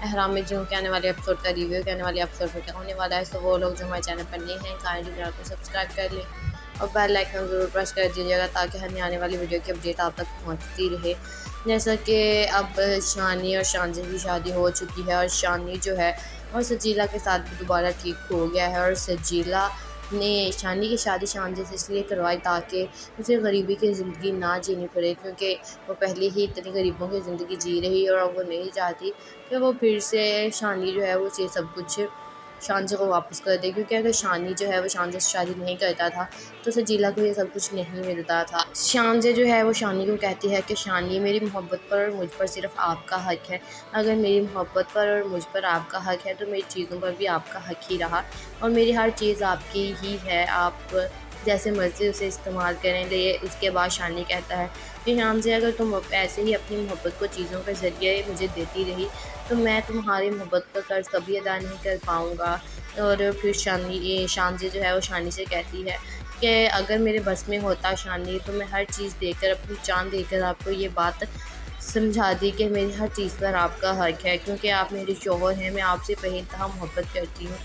एहराम में जूम के आने वाले एपिसोड का रिव्यू। के आने वाले एपिसोड में क्या होने वाला है, तो वो लोग जो हमारे चैनल पर नए हैं काइंडली चैनल को सब्सक्राइब कर लें और बेल आइकन ज़रूर प्रेस कर दीजिएगा ताकि हमें आने वाली वीडियो की अपडेट आप तक पहुँचती रहे। जैसा कि अब शानी और शानज़े की शादी हो चुकी है और शानी जो है और सजीला के साथ भी दोबारा ठीक हो गया है और सजीला ने शानी की शादी शानज़े से इसलिए करवाई ताकि उसे गरीबी की ज़िंदगी ना जीनी पड़े, क्योंकि वो पहले ही इतनी गरीबों की ज़िंदगी जी रही और अब वो नहीं चाहती कि वो फिर से शानी जो है वो ये सब कुछ शानजे को वापस कर दे, क्योंकि अगर शानी जो है वो शानजे से शादी नहीं करता था तो सजीला को ये सब कुछ नहीं मिलता था। शानजे जो है वो शानी को कहती है कि शानी, मेरी मोहब्बत पर और मुझ पर सिर्फ आपका हक है। अगर मेरी मोहब्बत पर और मुझ पर आपका हक है तो मेरी चीज़ों पर भी आपका हक ही रहा, और मेरी हर चीज़ आपकी ही है, आप जैसे मर्ज़ी उसे इस्तेमाल करें। ले उसके बाद शानी कहता है कि शानजे, अगर तुम ऐसे ही अपनी मोहब्बत को चीज़ों के ज़रिए मुझे देती रही तो मैं तुम्हारी मोहब्बत का कर्ज़ कभी अदा नहीं कर पाऊँगा। और फिर शानजे जो है वो शानी से कहती है कि अगर मेरे बस में होता शानी, तो मैं हर चीज़ देकर, अपनी जान देकर आपको ये बात समझा दी कि मेरी हर चीज़ पर आपका हक है, क्योंकि आप मेरे शौहर हैं, मैं आपसे बेइंतहा मोहब्बत करती हूँ।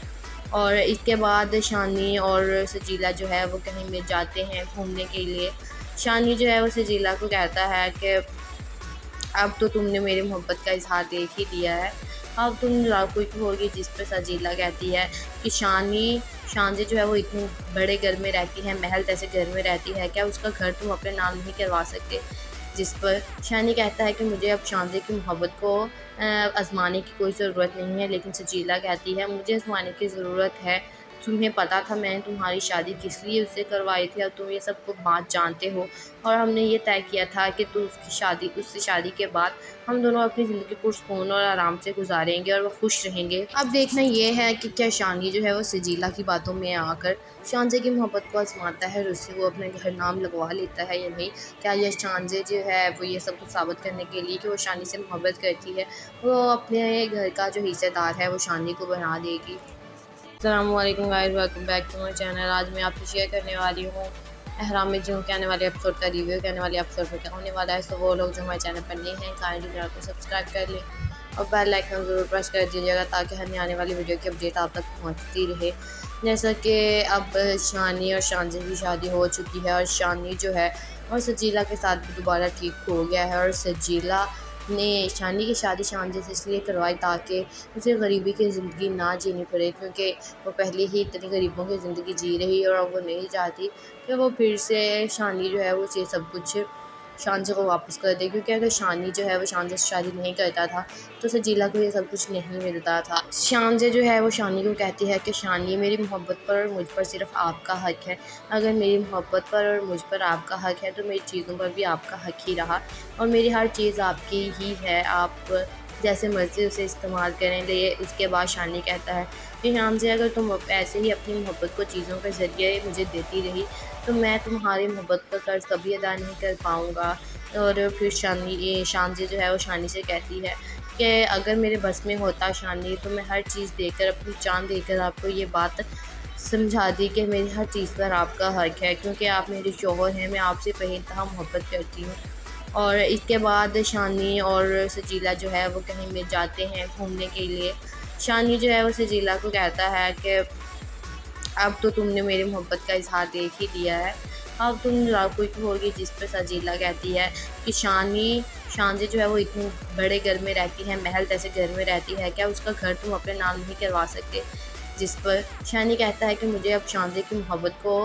और इसके बाद शानी और सजीला जो है वो कहीं में जाते हैं घूमने के लिए। शानी जो है वो सजीला को कहता है कि अब तो तुमने मेरी मोहब्बत का इज़हार देख ही दिया है, अब तुम लाखों की होगी। जिस पर सजीला कहती है कि शानजे जो है वो इतने बड़े घर में रहती है, महल जैसे घर में रहती है, क्या उसका घर तुम अपने नाम नहीं करवा सकते? जिस पर शानी कहता है कि मुझे अब शानजे की मोहब्बत को आज़माने की कोई ज़रूरत नहीं है, लेकिन सजीला कहती है मुझे आज़माने की ज़रूरत है। तुम्हें पता था मैंने तुम्हारी शादी किस लिए उससे करवाई थी, अब तुम ये सब कुछ बात जानते हो, और हमने ये तय किया था कि उससे शादी के बाद हम दोनों अपनी ज़िंदगी पुरसुकून और आराम से गुजारेंगे और वो खुश रहेंगे। अब देखना ये है कि क्या शानी जो है वो सजीला की बातों में आकर शानजे की मोहब्बत को आजमाता है और उससे वो अपने घर नाम लगवा लेता है या नहीं। क्या ये शानजे जो है वो ये सब कुछ साबित करने के लिए कि वो शानी से मोहब्बत करती है, वो अपने घर का जो हिस्सेदार है वो शानी को बना देगी। अस्सलामुअलैकुम guys, welcome back to my channel. आज मैं आपसे शेयर करने वाली हूँ अहराम में जूम के आने वाले एपिसोड का रिव्यू। के आने वाले एपिसोड में क्या होने वाला है, तो वो लोग जो हमारे चैनल पर नए हैं काइंडली चैनल को सब्सक्राइब कर लें और बेल आइकन ज़रूर प्रेस कर दीजिएगा, ताकि हमें आने वाली वीडियो की अपडेट आप तक पहुँचती रहे। जैसा कि अब शानी और शानजे की शादी हो चुकी है और शानी जो है और सजीला के साथ भी दोबारा ठीक हो गया है, और सजीला ने शानी की शादी शानजे से इसलिए करवाई ताकि उसे गरीबी की ज़िंदगी ना जीनी पड़े, क्योंकि वो पहले ही इतनी गरीबों की ज़िंदगी जी रही है और वो नहीं चाहती कि वो फिर से शानी जो है वो ये सब कुछ शानजे को वापस कर दे, क्योंकि अगर शानी जो है वो शानजे से शादी नहीं करता था तो सजीला को ये सब कुछ नहीं मिलता था। शानजे जो है वो शानी को कहती है कि शानी, मेरी मोहब्बत पर और मुझ पर सिर्फ आपका हक है। अगर मेरी मोहब्बत पर और मुझ पर आपका हक है तो मेरी चीज़ों पर भी आपका हक ही रहा, और मेरी हर चीज़ आपकी ही है, आप जैसे मर्ज़ी उसे इस्तेमाल करें। ले उसके बाद शानी कहता है कि शानजे, अगर तुम ऐसे ही अपनी मोहब्बत को चीज़ों के ज़रिए मुझे देती रही तो मैं तुम्हारी मोहब्बत का कर्ज़ कभी अदा नहीं कर पाऊँगा। और फिर शानजे जो है वो शानी से कहती है कि अगर मेरे बस में होता शानी, तो मैं हर चीज़ देकर, अपनी जान देकर आपको ये बात समझा दी कि मेरी हर चीज़ पर आपका हक है, क्योंकि आप मेरे शौहर हैं, मैं आपसे बेइंतहा मोहब्बत करती हूँ। और इसके बाद शानी और सजीला जो है वो कहीं में जाते हैं घूमने के लिए। शानी जो है वो सजीला को कहता है कि अब तो तुमने मेरी मोहब्बत का इज़हार देख ही दिया है, अब तुम लाखों की होगी। जिस पर सजीला कहती है कि शानजे जो है वो इतने बड़े घर में रहती है, महल जैसे घर में रहती है, क्या उसका घर तुम अपने नाम नहीं करवा सकते? जिस पर शानी कहता है कि मुझे अब शानजे की मोहब्बत को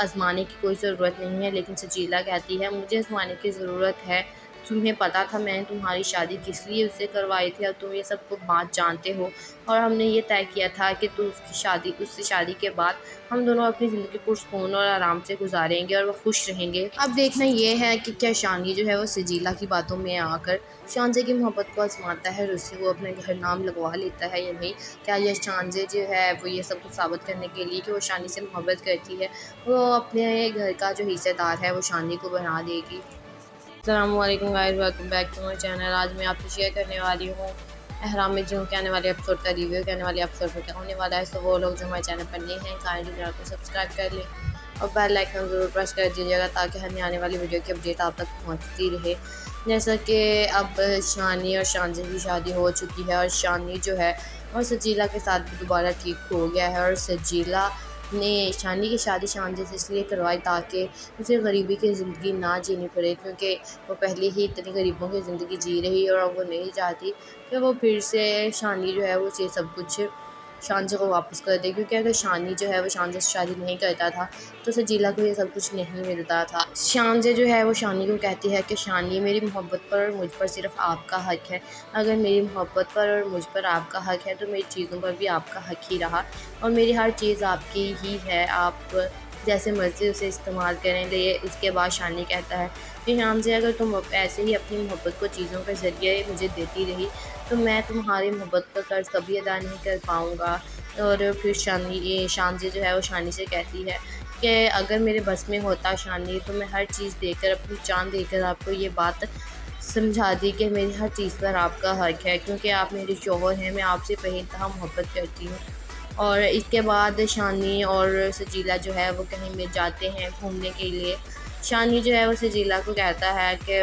आज़माने की कोई ज़रूरत नहीं है, लेकिन सजीला कहती है मुझे आज़माने की ज़रूरत है। तुम्हें पता था मैंने तुम्हारी शादी किस लिए उससे करवाई थी, अब तुम ये सब कुछ बात जानते हो, और हमने ये तय किया था कि उससे शादी के बाद हम दोनों अपनी ज़िंदगी पुरसुकून और आराम से गुजारेंगे और वो खुश रहेंगे। अब देखना ये है कि क्या शानी जो है वो सजीला की बातों में आकर शानजे की मोहब्बत को आजमाता है और उससे वो अपने घर नाम लगवा लेता है या नहीं। क्या ये शानजे जो है वो ये सब कुछ साबित करने के लिए कि वो शानी से मोहब्बत करती है, वो अपने घर का जो हिस्सेदार है वो शानी को बना देगी। अस्सलामुअलैकुम guys, welcome back to my channel. आज मैं आपसे शेयर करने वाली हूँ अहराम में जूम के आने वाले एपिसोड का रिव्यू। के आने वाले एपिसोड में क्या होने वाला है, तो वो लोग जो हमारे चैनल पर नए हैं काइंडली चैनल को सब्सक्राइब कर लें और बेल आइकन ज़रूर प्रेस कर दीजिएगा, ताकि हमें आने वाली वीडियो की अपडेट आप तक पहुँचती रहे। जैसा कि अब शानी और शानजे की शादी हो चुकी है और शानी जो है और सजीला के साथ भी दोबारा ठीक हो गया है, और सजीला ने शानी की शादी शानजे से इसलिए करवाई ताकि उसे गरीबी की ज़िंदगी ना जीनी पड़े, क्योंकि वो पहले ही इतनी गरीबों की ज़िंदगी जी रही है और वो नहीं चाहती कि वो फिर से शानी जो है वो ये सब कुछ शानजे को वापस कर दे, क्योंकि अगर शानी जो है वो शानजे से शादी नहीं करता था तो सजीला को ये सब कुछ नहीं मिलता था। शानजे जो है वो शानी को कहती है कि शानी, मेरी मोहब्बत पर और मुझ पर सिर्फ आपका हक है। अगर मेरी मोहब्बत पर और मुझ पर आपका हक है तो मेरी चीज़ों पर भी आपका हक ही रहा, और मेरी हर चीज़ आपकी ही है, आप जैसे मर्ज़ी उसे इस्तेमाल करें। ले उसके बाद शानी कहता है कि शानजे, अगर तुम ऐसे ही अपनी मोहब्बत को चीज़ों के ज़रिए मुझे देती रही तो मैं तुम्हारी मोहब्बत का कर्ज़ कभी अदा नहीं कर पाऊँगा। और फिर शानजे जो है वो शानी से कहती है कि अगर मेरे बस में होता शानी, तो मैं हर चीज़ देकर, अपनी जान देकर आपको ये बात समझा दी कि मेरी हर चीज़ पर आपका हक है, क्योंकि आप मेरे शौहर हैं, मैं आपसे बेइंतहा मोहब्बत करती हूँ। और इसके बाद शानी और सजीला जो है वो कहीं में जाते हैं घूमने के लिए। शानी जो है वो सजीला को कहता है कि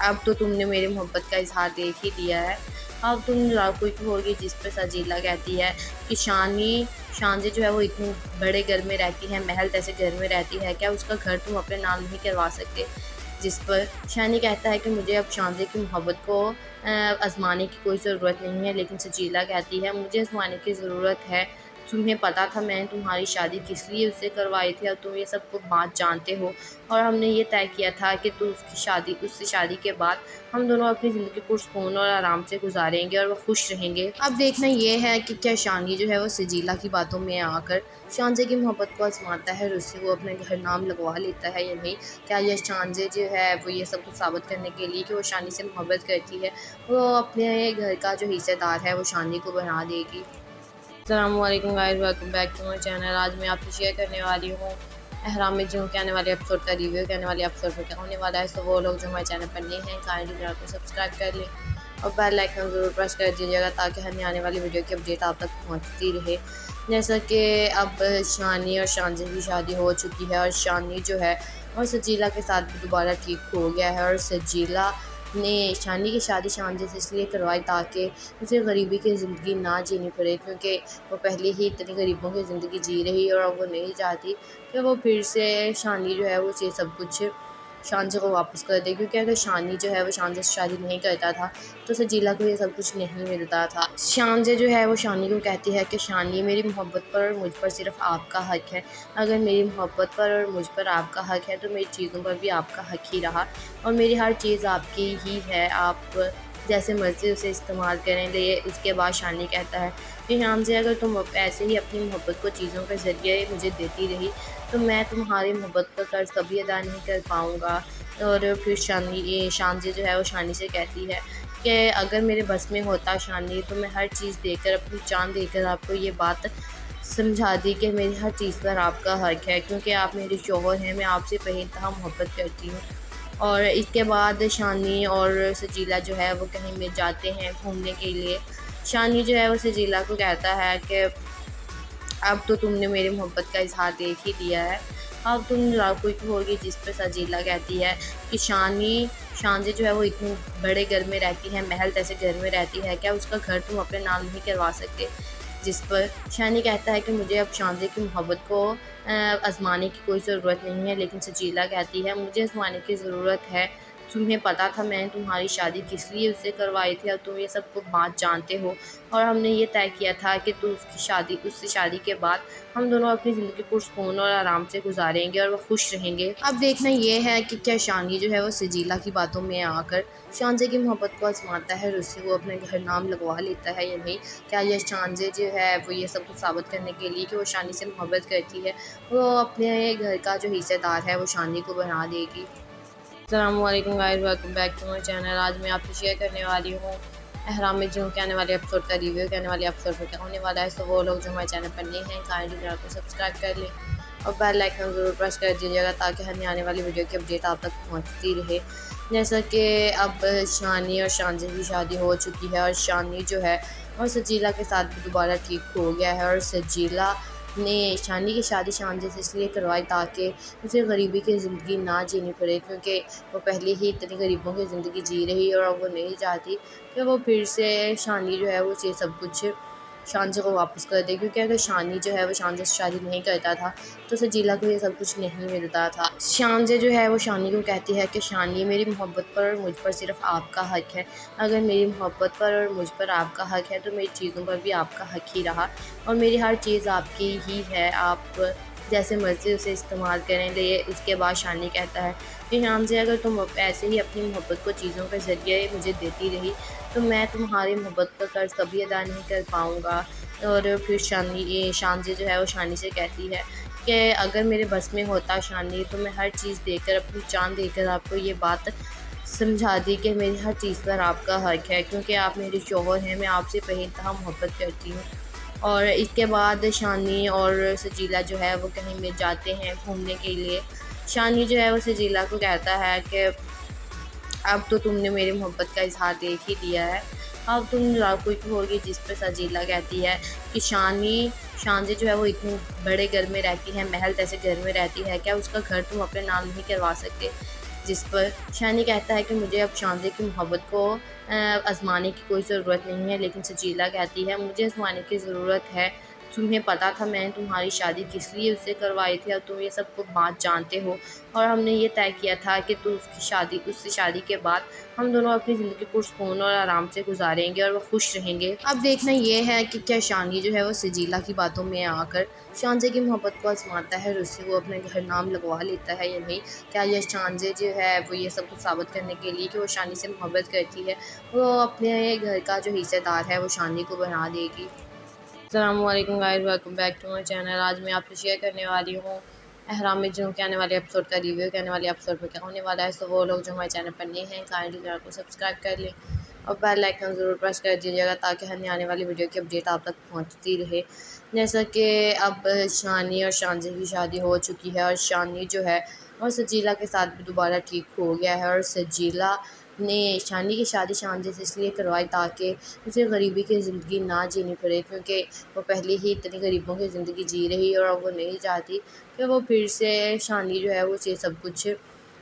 अब तो तुमने मेरी मोहब्बत का इज़हार देख ही दिया है, अब तुम कोई तो होगी। जिस पर सजीला कहती है कि शानजे जो है वो इतने बड़े घर में रहती है, महल जैसे घर में रहती है, क्या उसका घर तुम अपने नाम नहीं करवा सकते? जिस पर शानी कहता है कि मुझे अब शानजे की मोहब्बत को आजमाने की कोई ज़रूरत नहीं है, लेकिन सजीला कहती है मुझे आजमाने की ज़रूरत है। तुम्हें पता था मैंने तुम्हारी शादी किस लिए उससे करवाई थी, और तुम ये सब कुछ बात जानते हो, और हमने ये तय किया था कि उससे शादी के बाद हम दोनों अपनी ज़िंदगी पुरसुकून और आराम से गुजारेंगे और वो खुश रहेंगे। अब देखना ये है कि क्या शानी जो है वो सजीला की बातों में आकर शानजे की मोहब्बत को आजमाता है और उससे वो अपने घर नाम लगवा लेता है या नहीं। क्या ये शानजे जो है वो ये सब कुछ साबित करने के लिए कि वो शानी से मोहब्बत करती है, वो अपने घर का जो हिस्सेदार है वो शानी को बना देगी। अस्सलामुअलैकुम guys, welcome back to my channel. आज मैं आपसे शेयर करने वाली हूँ एहराम में जूम के आने वाले एपिसोड का रिव्यू। के आने वाले एपिसोड में क्या होने वाला है, तो वो लोग जो हमारे चैनल पर नए हैं काइंडली चैनल को सब्सक्राइब कर लें और बेल आइकन ज़रूर प्रेस कर दीजिएगा, ताकि हमें आने वाली वीडियो की अपडेट आप तक पहुँचती रहे। जैसा कि अब शानी और शानजे की शादी हो चुकी है, और शानी जो है और सजीला के साथ भी दोबारा ठीक हो गया है, और सजीला ने शानी की शादी शानजे से इसलिए करवाई ताकि उसे गरीबी की ज़िंदगी ना जीनी पड़े, क्योंकि वो पहले ही इतनी गरीबों की ज़िंदगी जी रही, और वो नहीं चाहती कि वो फिर से शानी जो है वो ये सब कुछ शानजे को वापस कर दे, क्योंकि अगर शानी जो है वो शानजे से शादी नहीं करता था तो सजीला को ये सब कुछ नहीं मिलता था। शानजे जो है वो शानी को कहती है कि शानी, मेरी मोहब्बत पर और मुझ पर सिर्फ आपका हक है। अगर मेरी मोहब्बत पर और मुझ पर आपका हक है तो मेरी चीज़ों पर भी आपका हक ही रहा, और मेरी हर चीज़ आपकी ही है, आप जैसे मर्ज़ी उसे इस्तेमाल करें। ले उसके बाद शानी कहता है कि शानजे, अगर तुम ऐसे ही अपनी मोहब्बत को चीज़ों के ज़रिए मुझे देती रही तो मैं तुम्हारी मोहब्बत का कर्ज़ कभी अदा नहीं कर पाऊँगा। और फिर शानजे जो है वो शानी से कहती है कि अगर मेरे बस में होता शानी, तो मैं हर चीज़ देकर, अपनी जान देकर आपको ये बात समझा दी कि मेरी हर चीज़ पर आपका हक है, क्योंकि आप मेरे शौहर हैं, मैं आपसे बेइंतहा मोहब्बत करती हूँ। और इसके बाद शानी और सजीला जो है वो कहीं में जाते हैं घूमने के लिए। शानी जो है वो सजीला को कहता है कि अब तो तुमने मेरी मोहब्बत का इज़हार देख ही दिया है, अब तुम कोई तो होगी। जिस पर सजीला कहती है कि शानजे जो है वो इतने बड़े घर में रहती है, महल जैसे घर में रहती है, क्या उसका घर तुम अपने नाम नहीं करवा सकते? जिस पर शानी कहता है कि मुझे अब शानजे की मोहब्बत को आजमाने की कोई ज़रूरत नहीं है, लेकिन सजीला कहती है मुझे आजमाने की ज़रूरत है। तुम्हें पता था मैंने तुम्हारी शादी किस लिए उससे करवाई थी, और तुम ये सब कुछ बात जानते हो, और हमने ये तय किया था कि उससे शादी के बाद हम दोनों अपनी ज़िंदगी पुरसुकून और आराम से गुजारेंगे और वो खुश रहेंगे। अब देखना ये है कि क्या शानी जो है वो सजीला की बातों में आकर शानजे की मोहब्बत को आजमाता है और उससे वो अपने घर नाम लगवा लेता है या नहीं। क्या यह शानजे जो है वो ये सब कुछ साबित करने के लिए कि वो शानी से मोहब्बत करती है, वो अपने घर का जो हिस्सेदार है वो शानी को बना देगी। अस्सलामुअलैकुम guys, welcome back to my channel. आज मैं आपसे शेयर करने वाली हूँ एहराम में जूम के आने वाले एपिसोड का रिव्यू। के आने वाले एपिसोड में क्या होने वाला है, तो वो लोग जो हमारे चैनल पर नए हैं काइंडली चैनल को सब्सक्राइब कर लें और बेल आइकन ज़रूर प्रेस कर दीजिएगा, ताकि हमें आने वाली वीडियो की अपडेट आप तक पहुँचती रहे। जैसा कि अब शानी और शानजे की शादी हो चुकी है, और शानी जो है और सजीला के साथ भी दोबारा ठीक हो गया है, और सजीला ने शानी की शादी शानजे से इसलिए करवाई ताकि उसे गरीबी की ज़िंदगी ना जीनी पड़े, क्योंकि वो पहले ही इतनी गरीबों की ज़िंदगी जी रही, और वो नहीं चाहती कि वो फिर से शानी जो है वो ये सब कुछ शानजे को वापस कर दे, क्योंकि अगर शानी जो है वो शानजे से शादी नहीं करता था तो सजीला को ये सब कुछ नहीं मिलता था। शानजे जो है वो शानी को कहती है कि शानी, मेरी मोहब्बत पर और मुझ पर सिर्फ आपका हक है। अगर मेरी मोहब्बत पर और मुझ पर आपका हक है तो मेरी चीज़ों पर भी आपका हक ही रहा, और मेरी हर चीज़ आपकी ही है, आप जैसे मर्ज़ी उसे इस्तेमाल करें। ले उसके बाद शानी कहता है कि शानजे, अगर तुम ऐसे ही अपनी मोहब्बत को चीज़ों के ज़रिए मुझे देती रही तो मैं तुम्हारी मोहब्बत का कर्ज़ कभी अदा नहीं कर पाऊँगा। और फिर शानजे जो है वो शानी से कहती है कि अगर मेरे बस में होता शानी, तो मैं हर चीज़ देकर, अपनी जान देकर आपको ये बात समझा दी कि मेरी हर चीज़ पर आपका हक है, क्योंकि आप मेरे शौहर हैं, मैं आपसे बेइंतहा मोहब्बत करती हूँ। और इसके बाद शानी और सजीला जो है वो कहीं में जाते हैं घूमने के लिए। शानी जो है वो सजीला को कहता है कि अब तो तुमने मेरी मोहब्बत का इज़हार देख ही दिया है, अब तुम कोई होगी। जिस पर सजीला कहती है कि शानजे जो है वो इतने बड़े घर में रहती है, महल जैसे घर में रहती है, क्या उसका घर तुम अपने नाम नहीं करवा सकते? जिस पर शानी कहता है कि मुझे अब शानजे की मोहब्बत को आजमाने की कोई ज़रूरत नहीं है, लेकिन सजीला कहती है मुझे आजमाने की ज़रूरत है। तुम्हें पता था मैंने तुम्हारी शादी किस लिए उससे करवाई थी, अब तुम ये सब कुछ बात जानते हो, और हमने ये तय किया था कि उससे शादी के बाद हम दोनों अपनी ज़िंदगी पुरसुकून और आराम से गुजारेंगे और वो खुश रहेंगे। अब देखना ये है कि क्या शानी जो है वो सजीला की बातों में आकर शानजे की मोहब्बत को आजमाता है और उससे वो अपने घर नाम लगवा लेता है या नहीं। क्या ये शानजे जो है वो ये सब कुछ साबित करने के लिए कि वो शानी से मोहब्बत करती है, वो अपने घर का जो हिस्सेदार है वो शानी को बना देगी। अस्सलामुअलैकुम guys, welcome back to my channel. आज मैं आपसे शेयर करने वाली हूँ अहराम में जून के आने वाले एपिसोड का रिव्यू। के आने वाले एपिसोड में क्या होने वाला है, तो वो लोग जो हमारे चैनल पर नए हैं काइंडली चैनल को सब्सक्राइब कर लें और बेल आइकन ज़रूर प्रेस कर दीजिएगा, ताकि हमें आने वाली वीडियो की अपडेट आप तक पहुँचती रहे। जैसा कि अब शानी और शानजे की शादी हो चुकी है और शानी जो है और सजीला के साथ भी दोबारा ठीक हो गया है, और सजीला ने शानी की शादी शानजे से इसलिए करवाई ताकि उसे गरीबी की ज़िंदगी ना जीनी पड़े, क्योंकि वो पहले ही इतनी गरीबों की ज़िंदगी जी रही है और वो नहीं चाहती कि वो फिर से शानी जो है वो ये सब कुछ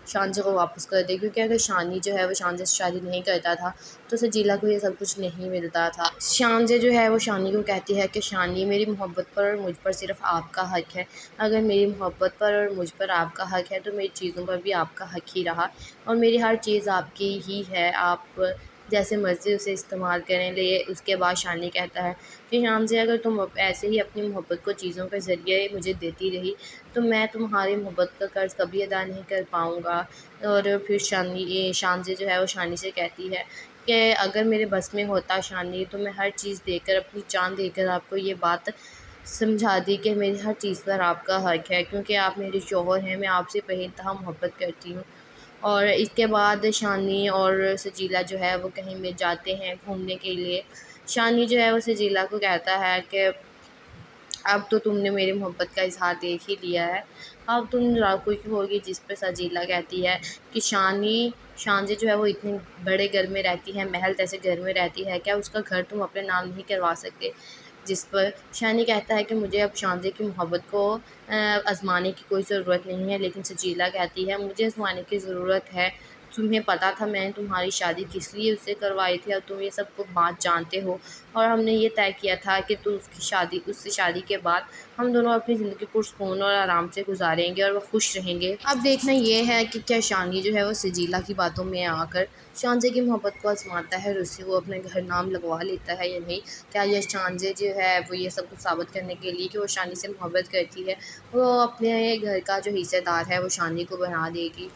शानजे को वापस कर दे, क्योंकि अगर शानी जो है वो शानजे से शादी नहीं करता था तो सजीला को ये सब कुछ नहीं मिलता था। शानजे जो है वो शानी को कहती है कि शानी, मेरी मोहब्बत पर और मुझ पर सिर्फ आपका हक है। अगर मेरी मोहब्बत पर और मुझ पर आपका हक है तो मेरी चीज़ों पर भी आपका हक ही रहा, और मेरी हर चीज़ आपकी ही है, आप जैसे मर्ज़ी उसे इस्तेमाल करें। ले उसके बाद शानी कहता है कि शानजे, अगर तुम ऐसे ही अपनी मोहब्बत को चीज़ों के ज़रिए मुझे देती रही तो मैं तुम्हारी मोहब्बत का कर्ज़ कभी अदा नहीं कर पाऊँगा। और फिर शानजे जो है वो शानी से कहती है कि अगर मेरे बस में होता शानी, तो मैं हर चीज़ देकर, अपनी जान देकर आपको ये बात समझा दी कि मेरी हर चीज़ पर आपका हक है, क्योंकि आप मेरे शौहर हैं, मैं आपसे बेइंतहा मोहब्बत करती हूँ। और इसके बाद शानी और सजीला जो है वो कहीं में जाते हैं घूमने के लिए। शानी जो है वो सजीला को कहता है कि अब तो तुमने मेरी मोहब्बत का इज़हार देख ही लिया है, अब तुम कोई होगी। जिस पर सजीला कहती है कि शानजे जो है वो इतने बड़े घर में रहती है, महल जैसे घर में रहती है, क्या उसका घर तुम अपने नाम नहीं करवा सकते? जिस पर शानी कहता है कि मुझे अब शानजे की मोहब्बत को आजमाने की कोई ज़रूरत नहीं है, लेकिन सजीला कहती है मुझे आजमाने की ज़रूरत है। तुम्हें पता था मैंने तुम्हारी शादी किस लिए उससे करवाई थी, अब तुम ये सब कुछ बात जानते हो, और हमने ये तय किया था कि उससे शादी के बाद हम दोनों अपनी ज़िंदगी पुरसुकून और आराम से गुजारेंगे और वो खुश रहेंगे। अब देखना ये है कि क्या शानी जो है वो सजीला की बातों में आकर शानजे की मोहब्बत को आजमाता है और उससे वो अपने घर नाम लगवा लेता है या नहीं। क्या ये शानजे जो है वो ये सब कुछ साबित करने के लिए कि वो शानी से मोहब्बत करती है, वो अपने घर का जो हिस्सेदार है वो शानी को बना देगी।